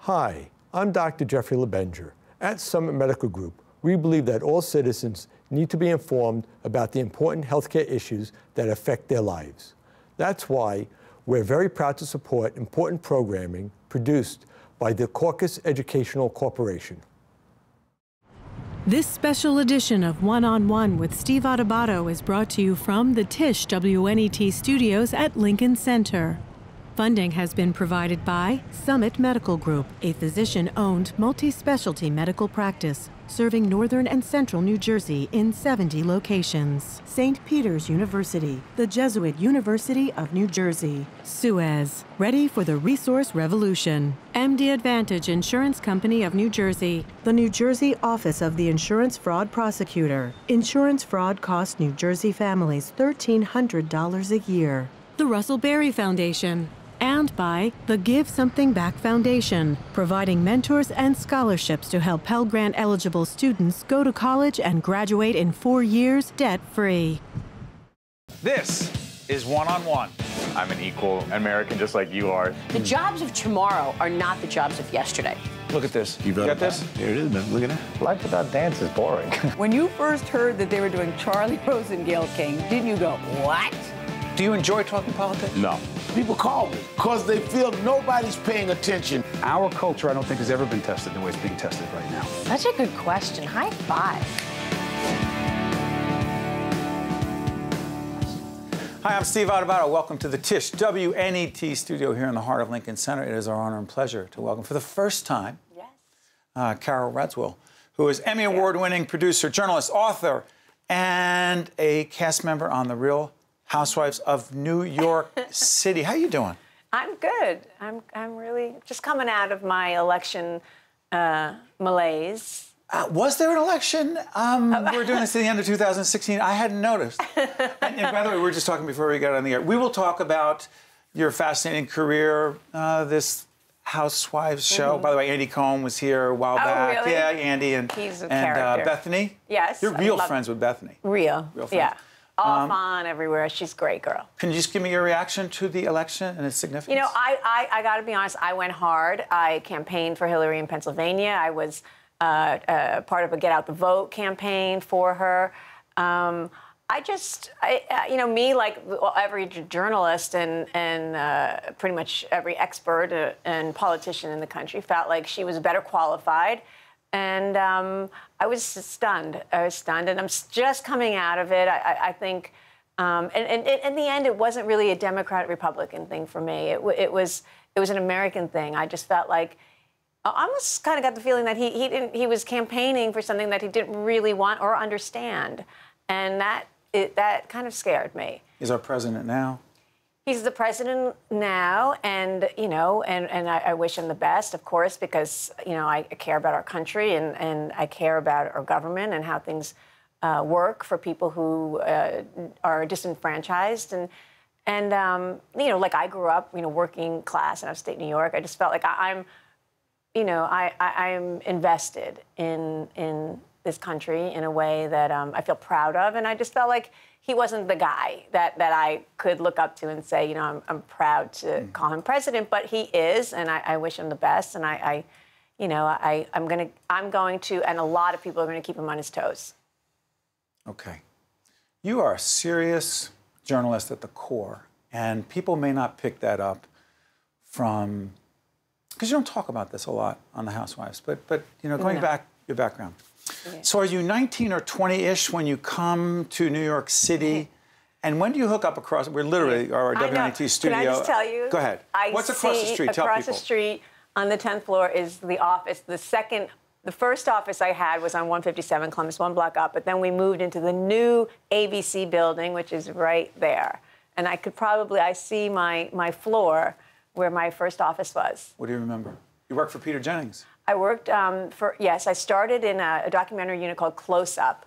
Hi, I'm Dr. Jeffrey LeBenger. At Summit Medical Group, we believe that all citizens need to be informed about the important healthcare issues that affect their lives. That's why we're very proud to support important programming produced by the Caucus Educational Corporation. This special edition of One-on-One with Steve Adubato is brought to you from the Tisch WNET studios at Lincoln Center. Funding has been provided by Summit Medical Group, a physician-owned multi-specialty medical practice serving northern and central New Jersey in 70 locations. St. Peter's University, the Jesuit University of New Jersey. Suez, ready for the resource revolution. MD Advantage Insurance Company of New Jersey, the New Jersey Office of the Insurance Fraud Prosecutor. Insurance fraud costs New Jersey families $1,300 a year. The Russell Berry Foundation. And by the Give Something Back Foundation, providing mentors and scholarships to help Pell Grant-eligible students go to college and graduate in 4 years debt-free. This is One-on-One. I'm an equal American just like you are. The jobs of tomorrow are not the jobs of yesterday. Look at this. You got this? Here it is, man. Look at that. Life without dance is boring. When you first heard that they were doing Charlie Rosengale King, didn't you go, what? Do you enjoy talking politics? No. People call me because they feel nobody's paying attention. Our culture, I don't think, has ever been tested the way it's being tested right now. Such a good question. High five. Hi, I'm Steve Adubato. Welcome to the Tisch WNET studio here in the heart of Lincoln Center. It is our honor and pleasure to welcome for the first time Carole Radziwill, who is Emmy Award-winning producer, journalist, author, and a cast member on The Real Housewives of New York City. How you doing? I'm good. I'm really just coming out of my election malaise. Was there an election? We're doing this at the end of 2016. I hadn't noticed. And by the way, we were just talking before we got on the air. We will talk about your fascinating career, this Housewives show. By the way, Andy Cohen was here a while back. Really? Yeah, Andy and Bethany. Yes. You're real friends with Bethany. Real friends. Yeah. Off, on, everywhere. She's a great girl. Can you just give me your reaction to the election and its significance? You know, I got to be honest, I went hard. I campaigned for Hillary in Pennsylvania. I was part of a Get Out the Vote campaign for her. You know, me, like every journalist and pretty much every expert and politician in the country, felt like she was better qualified. And I was stunned. I was stunned, and I'm just coming out of it. I think, and in the end, it wasn't really a Democrat-Republican thing for me. It was an American thing. I just felt like I almost kind of got the feeling that he was campaigning for something that he didn't really want or understand, and that kind of scared me. He's our president now. He's the president now, and you know, and I wish him the best, of course, because you know I care about our country and I care about our government and how things work for people who are disenfranchised and you know, like I grew up, you know, working class in upstate New York. I just felt like I'm invested in this country in a way that I feel proud of, and I just felt like he wasn't the guy that I could look up to and say, you know, I'm proud to call him president, but he is, and I wish him the best, and I'm going to, and a lot of people are going to keep him on his toes. Okay. You are a serious journalist at the core, and people may not pick that up from, because you don't talk about this a lot on the Housewives, but you know, going back, your background. Yeah. So are you 19 or 20-ish when you come to New York City? And when do you hook up across? We're literally our WNET studio. Can I just tell you? Go ahead. What's across the street? Tell people. Across the street on the 10th floor is the office. The first office I had was on 157 Columbus, one block up. But then we moved into the new ABC building, which is right there. And I see my floor where my first office was. What do you remember? You worked for Peter Jennings. I worked I started in a documentary unit called Close Up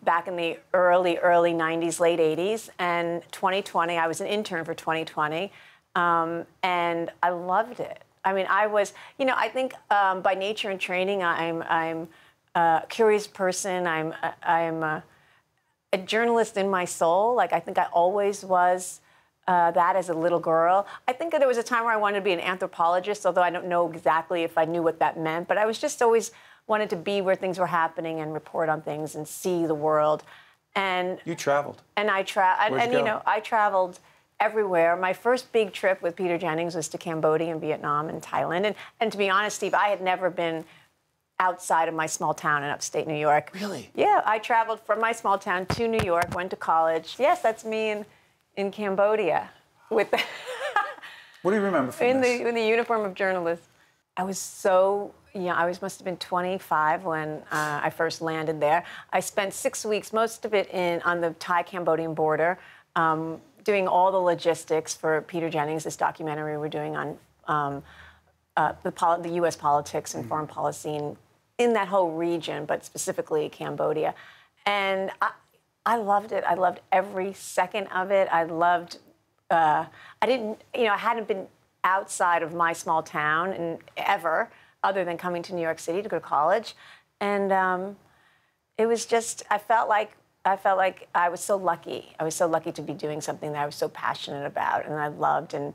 back in the early 90s, late 80s. And 2020, I was an intern for 2020, and I loved it. I mean, I was, you know, I think by nature and training, I'm a curious person. I'm a journalist in my soul. Like, I think I always was. that as a little girl. I think that there was a time where I wanted to be an anthropologist, although I don't know exactly if I knew what that meant. But I was just always wanted to be where things were happening and report on things and see the world. And you traveled. And I I traveled everywhere. My first big trip with Peter Jennings was to Cambodia and Vietnam and Thailand. And to be honest, Steve, I had never been outside of my small town in upstate New York. Really? Yeah, I traveled from my small town to New York, went to college. Yes, that's me in Cambodia with the What do you remember from this? In the uniform of journalist. I was so young. I must have been 25 when I first landed there. I spent 6 weeks, most of it on the Thai-Cambodian border, doing all the logistics for Peter Jennings, this documentary we're doing on the U.S. politics and foreign policy in that whole region, but specifically Cambodia. And I loved it. I loved every second of it. I loved, I hadn't been outside of my small town ever, other than coming to New York City to go to college. And it was just, I felt like I was so lucky. I was so lucky to be doing something that I was so passionate about and I loved. And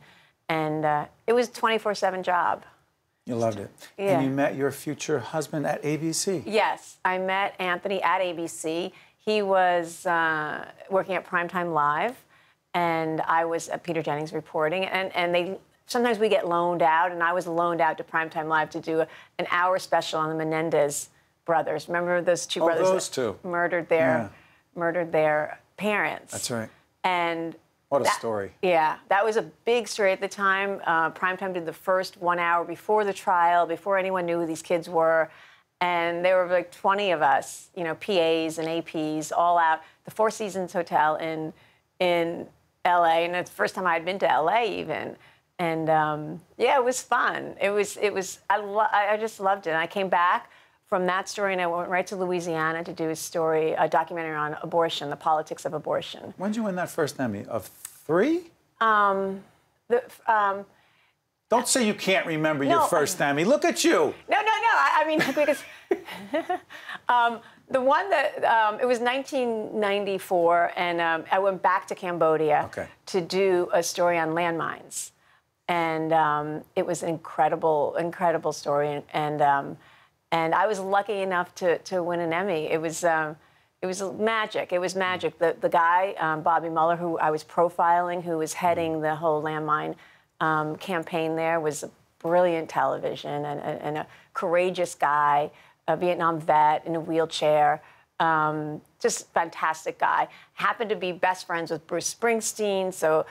it was a 24/7 job. You loved it. Yeah. And you met your future husband at ABC. Yes, I met Anthony at ABC. He was working at Primetime Live, and I was at Peter Jennings reporting. And sometimes we get loaned out, and I was loaned out to Primetime Live to do an hour special on the Menendez brothers. Remember those two brothers? Those two. Murdered their parents. That's right. And what a story. Yeah, that was a big story at the time. Primetime did the first 1 hour before the trial, before anyone knew who these kids were. And there were like 20 of us, PAs and APs, all out the Four Seasons Hotel in L.A. And it's the first time I had been to L.A. even. And it was fun. I just loved it. And I came back from that story and I went right to Louisiana to do a documentary on abortion, the politics of abortion. When did you win that first Emmy? Of 3? Don't say you can't remember your first Emmy. Look at you. No. I mean, because the one that, it was 1994, and I went back to Cambodia to do a story on landmines. And it was an incredible story. And I was lucky enough to win an Emmy. It was magic. It was magic. The guy, Bobby Mueller, who I was profiling, who was heading the whole landmine campaign there, was a brilliant television and a courageous guy, a Vietnam vet in a wheelchair, just fantastic guy. Happened to be best friends with Bruce Springsteen, so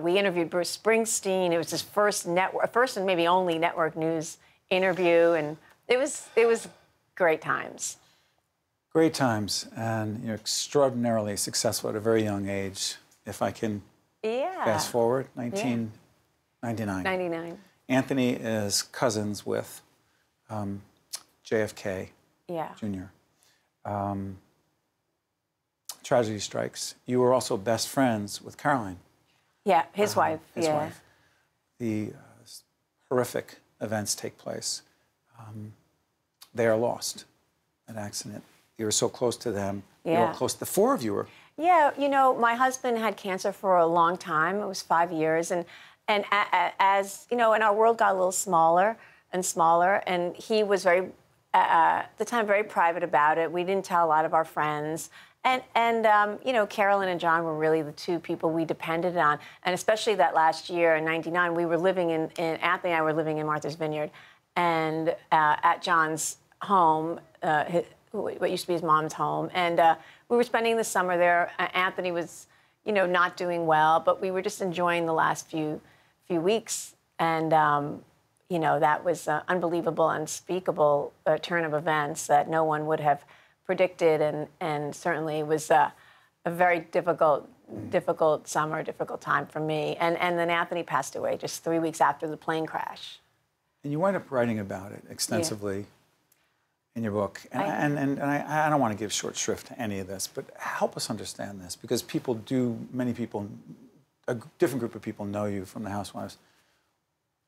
we interviewed Bruce Springsteen. It was his first and maybe only network news interview, and it was great times. Great times, and you're extraordinarily successful at a very young age. If I can fast forward, 1999. 99. Anthony is cousins with JFK Jr. Tragedy strikes. You were also best friends with Caroline. Yeah, his wife. His wife. The horrific events take place. They are lost. An accident. You were so close to them. Yeah. You were close. The four of you were. Yeah, my husband had cancer for a long time. It was 5 years, and as and our world got a little smaller and smaller, and he was at the time very private about it. We didn't tell a lot of our friends. And Carolyn and John were really the two people we depended on. And especially that last year in '99, we were living Anthony and I were living in Martha's Vineyard, and at John's home, what used to be his mom's home. And we were spending the summer there. Anthony was, not doing well, but we were just enjoying the last few weeks. And, that was an unbelievable, unspeakable turn of events that no one would have predicted, and certainly was a very difficult summer, difficult time for me. And then Anthony passed away just 3 weeks after the plane crash. And you wind up writing about it extensively in your book. And I don't want to give short shrift to any of this, but help us understand this, because many people, a different group of people know you from the Housewives.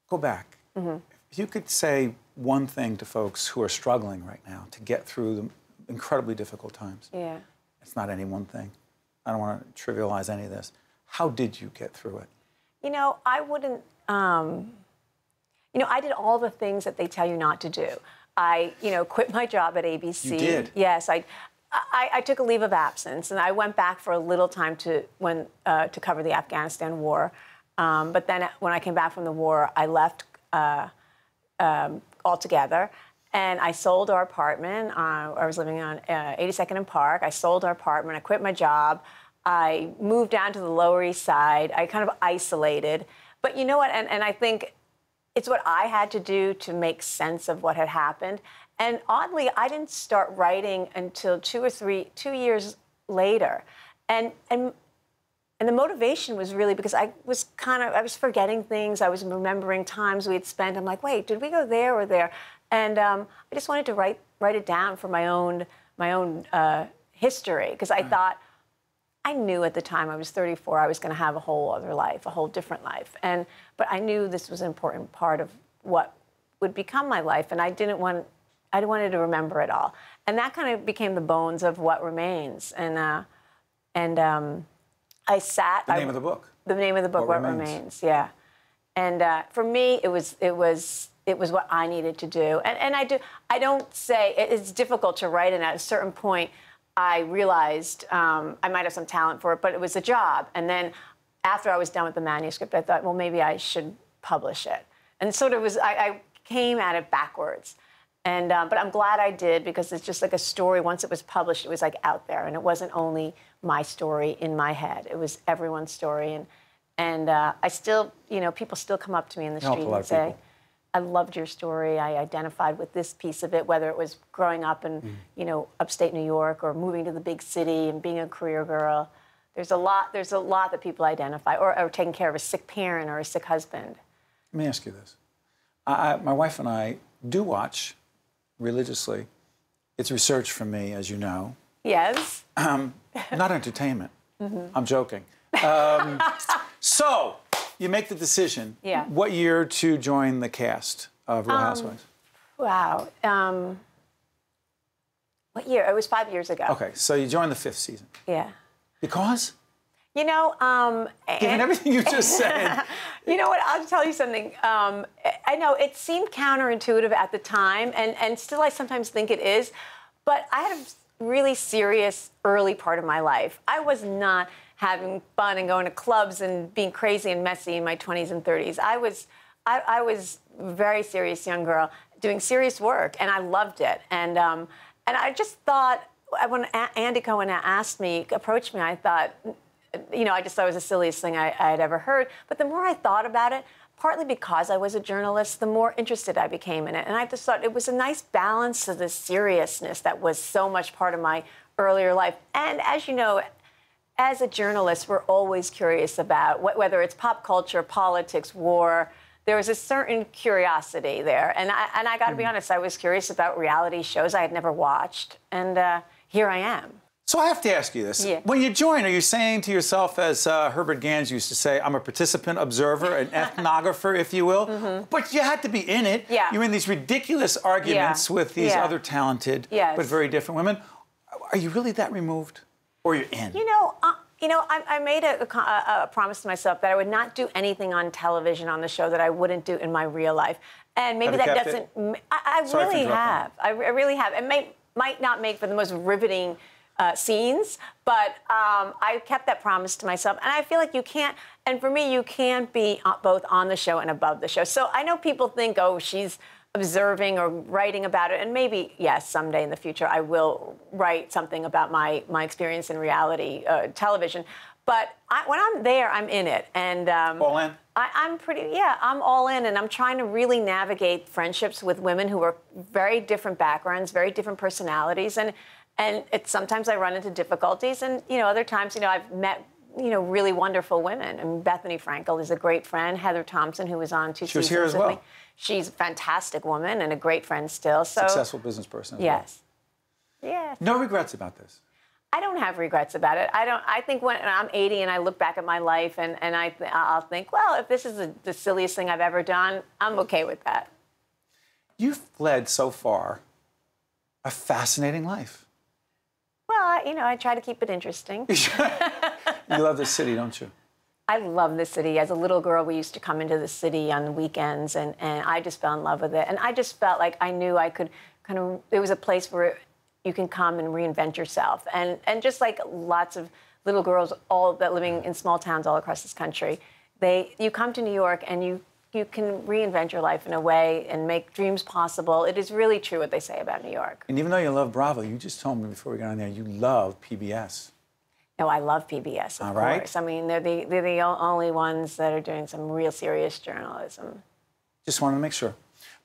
Go back. Mm-hmm. If you could say one thing to folks who are struggling right now to get through the incredibly difficult times. Yeah. It's not any one thing. I don't want to trivialize any of this. How did you get through it? You know, I wouldn't, you know, I did all the things that they tell you not to do. I, you know, quit my job at ABC. You did? Yes, I took a leave of absence, and I went back for a little time to cover the Afghanistan war. But then when I came back from the war, I left altogether, and I sold our apartment. I was living on 82nd and Park. I sold our apartment. I quit my job. I moved down to the Lower East Side. I kind of isolated. But you know what? And I think it's what I had to do to make sense of what had happened. And oddly, I didn't start writing until 2 years later. And the motivation was really because I was forgetting things. I was remembering times we had spent. I'm like, wait, did we go there or there? And I just wanted to write it down for my own history, because I thought, I knew at the time I was 34, I was going to have a whole other life, a whole different life. But I knew this was an important part of what would become my life, and I wanted to remember it all. And that kind of became the bones of what remains. I sat. The name of the book. The name of the book, What Remains. Yeah. And for me, it was what I needed to do. And I don't say it's difficult to write, and at a certain point, I realized I might have some talent for it, but it was a job. And then after I was done with the manuscript, I thought, well, maybe I should publish it. And sort of I came at it backwards. But I'm glad I did, because it's just like a story. Once it was published, it was like out there, and it wasn't only my story in my head. It was everyone's story. And I still, you know, people still come up to me in the street and say, I loved your story. I identified with this piece of it, whether it was growing up in, you know, upstate New York, or moving to the big city and being a career girl. There's a lot that people identify, or taking care of a sick parent or a sick husband. Let me ask you this. My wife and I do watch religiously. It's research from me, as you know. Yes. Not entertainment. I'm joking. So, you make the decision. Yeah. What year to join the cast of Real Housewives? Wow. What year? It was 5 years ago. Okay, so you joined the 5th season. Yeah. Because? You know, given everything you just said. You know what? I'll tell you something. I know it seemed counterintuitive at the time, and still I sometimes think it is. But I had a really serious early part of my life. I was not having fun and going to clubs and being crazy and messy in my 20s and 30s. I was a very serious young girl doing serious work, and I loved it. And I just thought, when Andy Cohen approached me, I thought, you know, I just thought it was the silliest thing I had ever heard. But the more I thought about it, partly because I was a journalist, the more interested I became in it. And I just thought it was a nice balance to the seriousness that was so much part of my earlier life. And as you know, as a journalist, we're always curious about whether it's pop culture, politics, war. There was a certain curiosity there. And I got to be honest, I was curious about reality shows I had never watched. And here I am. So I have to ask you this. Yeah. When you join, are you saying to yourself, as Herbert Gans used to say, I'm a participant, observer, an ethnographer, if you will? But you had to be in it. Yeah. You're in these ridiculous arguments with these other talented but very different women. Are you really that removed? Or you're in? You know, I made a promise to myself that I would not do anything on television on the show that I wouldn't do in my real life. And maybe that doesn't... I really have. I really have. It might not make for the most riveting scenes, but I kept that promise to myself. And I feel like you can't, and for me, you can't be both on the show and above the show. So I know people think, oh, she's observing or writing about it. And maybe, yes, someday in the future, I will write something about my experience in reality television. But when I'm there, I'm in it. And all in? I'm all in. And I'm trying to really navigate friendships with women who are very different backgrounds, very different personalities. And sometimes I run into difficulties. And, other times, I've met, really wonderful women. And Bethany Frankel is a great friend. Heather Thompson, who was on 2 seasons. She was here as well. She's a fantastic woman and a great friend still. So successful business person as well. Yes. No regrets about this? I don't have regrets about it. I think when I'm 80 and I look back at my life and I'll think, well, if this is the silliest thing I've ever done, I'm okay with that. You've led so far a fascinating life. Well, I try to keep it interesting. You love this city, don't you? I love the city. As a little girl, we used to come into the city on the weekends, and I just fell in love with it. And I just felt like I knew I could it was a place where you can come and reinvent yourself. And just like lots of little girls all that living in small towns all across this country, you come to New York and you can reinvent your life in a way and make dreams possible. It is really true what they say about New York. And even though you love Bravo, you just told me before we got on there, you love PBS. No, I love PBS, of course. I mean, they're the only ones that are doing some real serious journalism. Just wanted to make sure.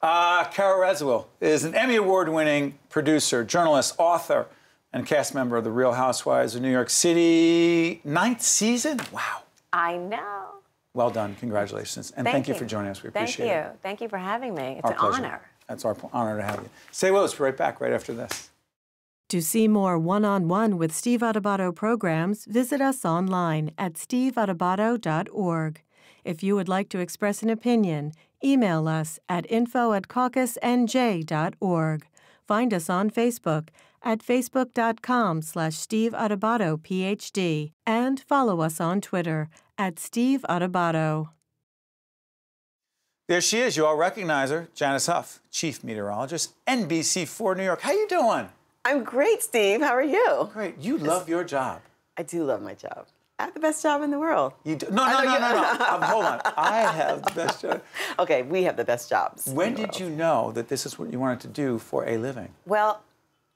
Carole Radziwill is an Emmy Award-winning producer, journalist, author, and cast member of The Real Housewives of New York City. 9th season? Wow. I know. Well done. Congratulations. And thank you for joining us. We appreciate it. Thank you. Thank you for having me. It's our an pleasure. honor. It's our honor to have you. Stay with us. We're right back right after this. To see more one-on-one with Steve Adubato programs, visit us online at steveadubato.org. If you would like to express an opinion, email us at info@caucusnj.org. Find us on Facebook at facebook.com/Steve Adubato, PhD, and follow us on Twitter at Steve Adubato. There she is. You all recognize her, Janice Huff, Chief Meteorologist, NBC4 New York. How you doing? I'm great, Steve. How are you? Great. You love your job. I do love my job. I have the best job in the world. You do? No. Hold on. I have the best job. Okay, we have the best jobs. When did you know that this is what you wanted to do for a living? Well,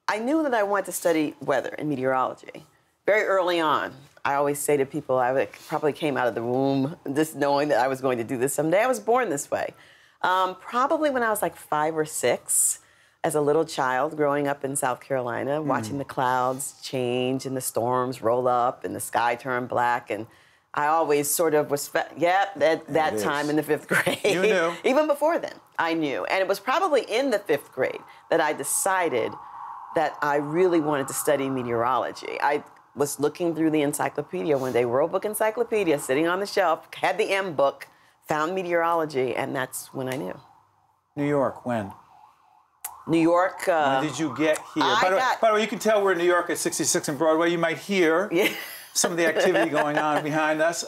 I knew that I wanted to study weather and meteorology. Very early on, I always say to people, I probably came out of the womb just knowing that I was going to do this someday. I was born this way. Probably when I was like 5 or 6. As a little child growing up in South Carolina, watching the clouds change and the storms roll up and the sky turn black. And I always sort of was, that time in the 5th grade. You knew. Even before then, I knew. And it was probably in the 5th grade that I decided that I really wanted to study meteorology. I was looking through the encyclopedia one day, World Book Encyclopedia, sitting on the shelf, had the M book, found meteorology, and that's when I knew. New York, when? New York. When did you get here? By the way, you can tell we're in New York at 66 and Broadway. You might hear some of the activity going on behind us.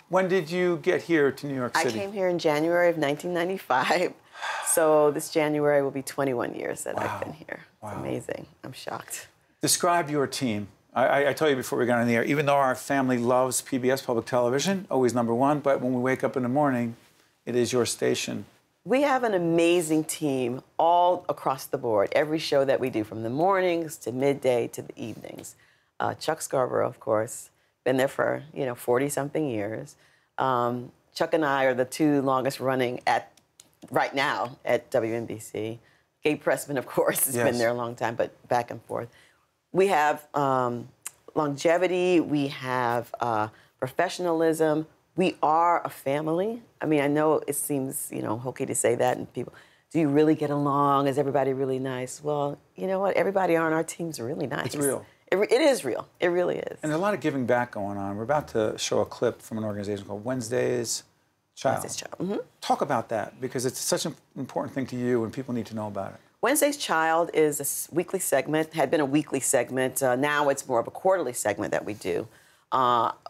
When did you get here to New York City? I came here in January of 1995. So this January will be 21 years that I've been here. It's amazing. I'm shocked. Describe your team. I told you before we got on the air, even though our family loves PBS, public television, always #1, but when we wake up in the morning, it is your station. We have an amazing team all across the board. Every show that we do, from the mornings to midday to the evenings. Chuck Scarborough, of course, been there for 40-something years. Chuck and I are the 2 longest running right now at WNBC. Gabe Pressman, of course, has been there a long time, but back and forth. We have longevity. We have professionalism. We are a family. I mean, I know it seems, hokey to say that, and people, do you really get along? Is everybody really nice? Well, you know what? Everybody on our team's really nice. It's real. It is real. It really is. And there's a lot of giving back going on. We're about to show a clip from an organization called Wednesday's Child. Wednesday's Child. Mm-hmm. Talk about that, because it's such an important thing to you and people need to know about it. Wednesday's Child is a weekly segment, had been a weekly segment. Now it's more of a quarterly segment that we do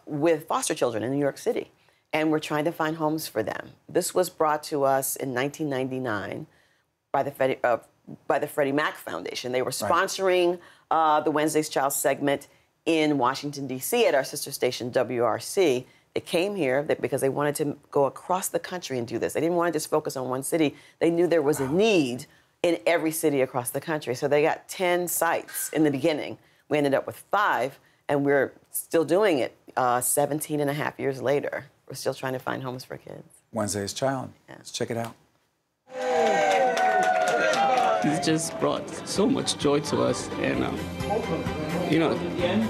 with foster children in New York City. And we're trying to find homes for them. This was brought to us in 1999 by the Freddie Mac Foundation. They were sponsoring the Wednesday's Child segment in Washington, D.C. at our sister station, WRC. They came here because they wanted to go across the country and do this. They didn't want to just focus on one city. They knew there was a need in every city across the country. So they got 10 sites in the beginning. We ended up with 5, and we're still doing it 17 and a half years later. We're still trying to find homes for kids. Wednesday's Child. Yeah. Let's check it out. He's just brought so much joy to us. And,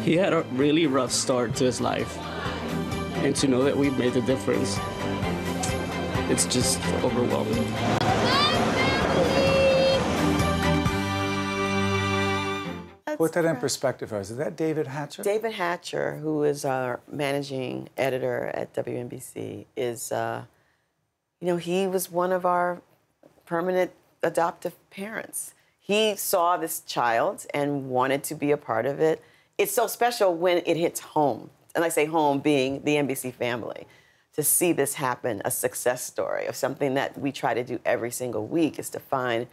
he had a really rough start to his life. And to know that we've made a difference, it's just overwhelming. Put that in perspective for us. Is that David Hatcher? David Hatcher, who is our managing editor at WNBC, is, he was one of our permanent adoptive parents. He saw this child and wanted to be a part of it. It's so special when it hits home. And I say home being the NBC family. to see this happen, a success story of something that we try to do every single week, is to find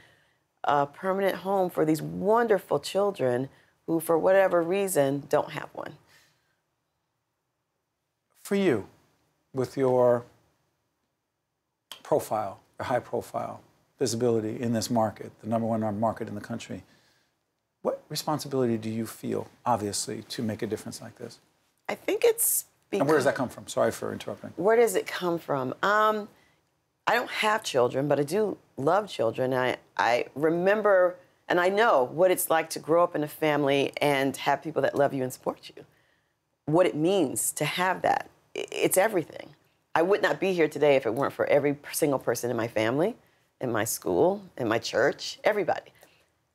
a permanent home for these wonderful children who, for whatever reason, don't have one. For you, with your profile, your high profile, visibility in this market, the #1 market in the country, what responsibility do you feel, obviously, to make a difference like this? I think it's because... And where does that come from? Sorry for interrupting. Where does it come from? I don't have children, but I do love children. I remember, and I know what it's like to grow up in a family and have people that love you and support you. What it means to have that. It's everything. I would not be here today if it weren't for every single person in my family, in my school, in my church, everybody.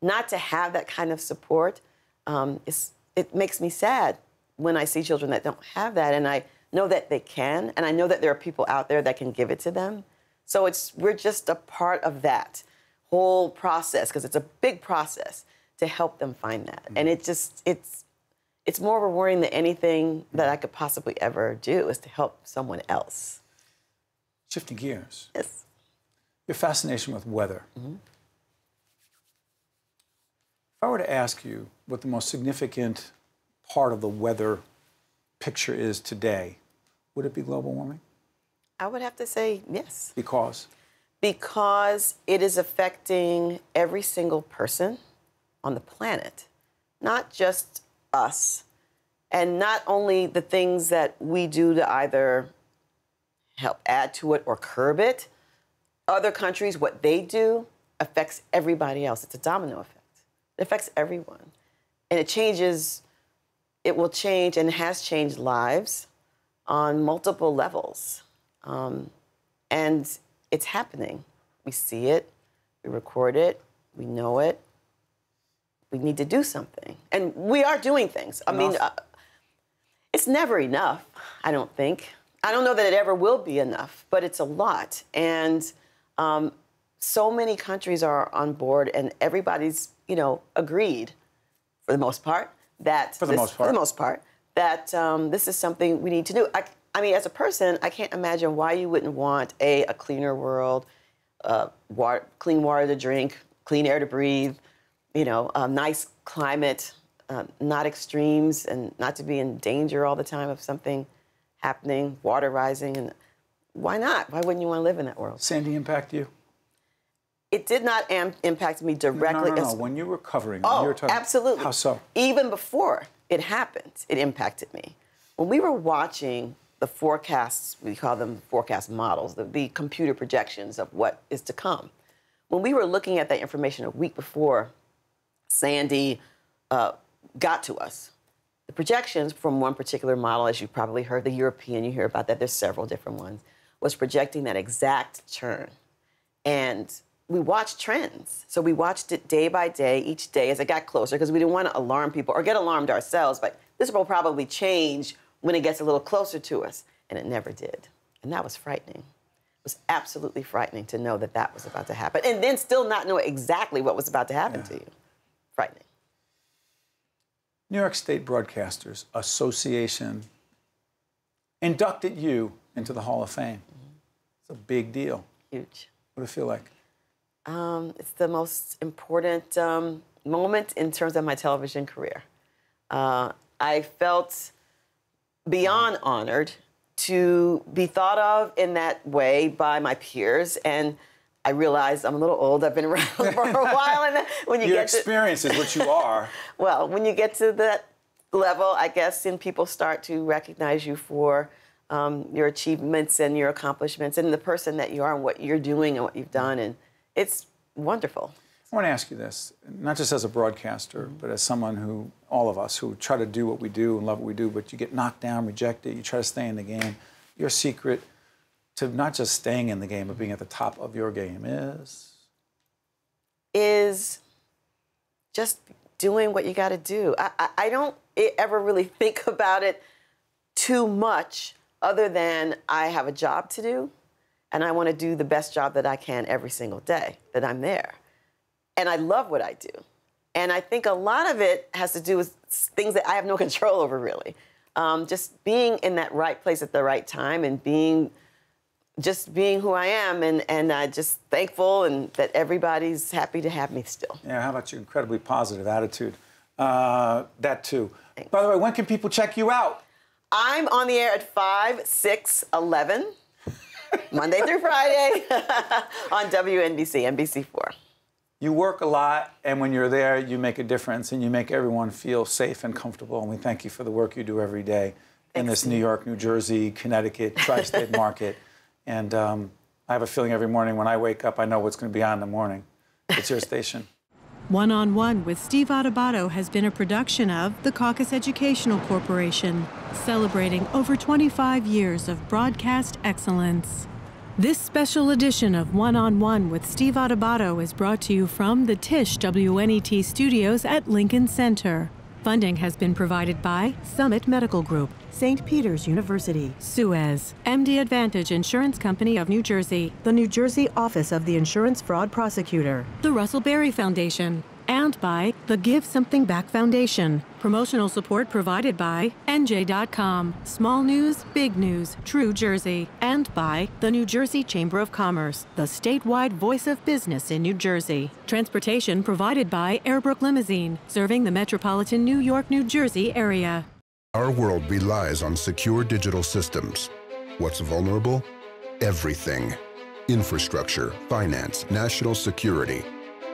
Not to have that kind of support, it makes me sad when I see children that don't have that, and I know that they can, and I know that there are people out there that can give it to them. So we're just a part of that whole process, because it's a big process to help them find that. And it's more rewarding than anything that I could possibly ever do, is to help someone else. Shifting gears. Yes. Your fascination with weather. Mm-hmm. If I were to ask you what the most significant part of the weather picture is today, would it be global warming? I would have to say yes. Because? Because it is affecting every single person on the planet, not just us, and not only the things that we do to either help add to it or curb it. Other countries, what they do affects everybody else. It's a domino effect. It affects everyone. And it will change and has changed lives on multiple levels. And it's happening. We see it, we record it, we know it. We need to do something. And we are doing things. I mean, it's never enough, I don't think. I don't know that it ever will be enough, but it's a lot. And so many countries are on board, and everybody's, agreed, for the most part, that this is something we need to do. I mean, as a person, I can't imagine why you wouldn't want a cleaner world, clean water to drink, clean air to breathe, a nice climate, not extremes, and not to be in danger all the time of something happening, water rising. And why not? Why wouldn't you want to live in that world? Sandy impact you? It did not impact me directly. No. When you were covering, oh, you were talking, absolutely. How so? Even before it happened, it impacted me. When we were watching the forecasts, we call them forecast models, the computer projections of what is to come. When we were looking at that information a week before Sandy got to us, the projections from one particular model, as you probably heard, the European, you hear about that, there's several different ones, was projecting that exact turn. And we watched trends. So we watched it day by day, each day as it got closer, because we didn't want to alarm people or get alarmed ourselves, but this will probably change when it gets a little closer to us. And it never did. And that was frightening. It was absolutely frightening to know that that was about to happen, and then still not know exactly what was about to happen to you. Frightening. New York State Broadcasters Association inducted you into the Hall of Fame. It's a big deal. Huge. What does it feel like? It's the most important moment in terms of my television career. I felt beyond honored to be thought of in that way by my peers, and I realized I'm a little old. I've been around for a while, and when your experience is what you are. Well, when you get to that level, I guess, and people start to recognize you for your achievements and your accomplishments and the person that you are and what you're doing and what you've done, and it's wonderful. I want to ask you this, not just as a broadcaster, but as someone who, all of us, who try to do what we do and love what we do, but you get knocked down, rejected, you try to stay in the game. Your secret to not just staying in the game, but being at the top of your game is just doing what you got to do. I don't ever really think about it too much, other than I have a job to do, and I want to do the best job that I can every single day that I'm there. And I love what I do. And I think a lot of it has to do with things that I have no control over, really. just being in that right place at the right time and being who I am, and just thankful and that everybody's happy to have me still. Yeah, how about your incredibly positive attitude? That too. Thanks. By the way, when can people check you out? I'm on the air at 5, 6, 11, Monday through Friday on WNBC, NBC4. You work a lot, and when you're there, you make a difference, and you make everyone feel safe and comfortable, and we thank you for the work you do every day in this New York, New Jersey, Connecticut, tri-state market. And I have a feeling every morning when I wake up, I know what's going to be on in the morning. It's your station. One on One with Steve Adubato has been a production of the Caucus Educational Corporation, celebrating over 25 years of broadcast excellence. This special edition of One on One with Steve Adubato is brought to you from the Tisch WNET studios at Lincoln Center. Funding has been provided by Summit Medical Group, St. Peter's University, Suez, MD Advantage Insurance Company of New Jersey, the New Jersey Office of the Insurance Fraud Prosecutor, the Russell Berry Foundation, and by the Give Something Back Foundation. Promotional support provided by NJ.com, Small News, Big News, True Jersey, and by the New Jersey Chamber of Commerce, the statewide voice of business in New Jersey. Transportation provided by Airbrook Limousine, serving the metropolitan New York, New Jersey area. Our world relies on secure digital systems. What's vulnerable? Everything. Infrastructure, finance, national security.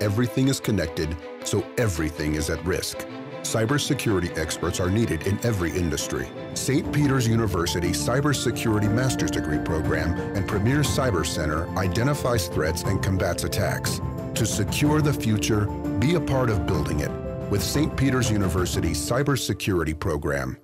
Everything is connected, so everything is at risk. Cybersecurity experts are needed in every industry. St. Peter's University Cybersecurity Master's Degree Program and Premier Cyber Center identifies threats and combats attacks. To secure the future, be a part of building it with St. Peter's University Cybersecurity Program.